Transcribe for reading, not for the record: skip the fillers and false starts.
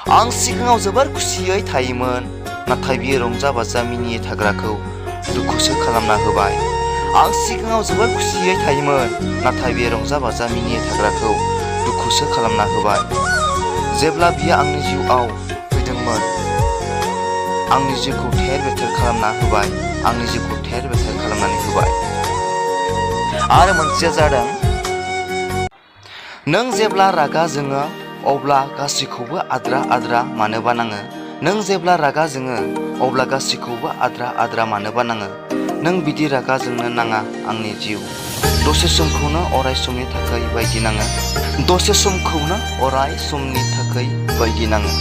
आं सिगाङाव जोबोर खुसियै थायोमोन, नाथाय बियो रंजा बाजा मिनियै थाग्राखौ दुखुसो खालामना होबाय। आं सिगाङाव जोबोर खुसियै थायोमोन, नाथाय बियो रंजा बाजा मिनियै थाग्राखौ दुखुसो खालामना होबाय। जेब्ला बियो आंनि जिउआव फैदोंमोन, आंनि जिउखौ थेर बेथेर खालामना होबाय, आंनि जिउखौ थेर बेथेर खालामनानै होबाय। आरो मोनसेया जादों, नों जेब्ला रागा जोङो अब्ला गासैखौबो आद्रा आद्रा मानो बानाङो? नों जेब्ला रागा जोङो अब्ला गासैखौबो आद्रा आद्रा मानो बानाङो? नों बिदि रागा जोंनो नाङा आंनि जिउ। दसे समखौनो अराय समनि थाखाय बायदि नाङो। दसे समखौनो अराय समनि थाखाय बायदि नाङो।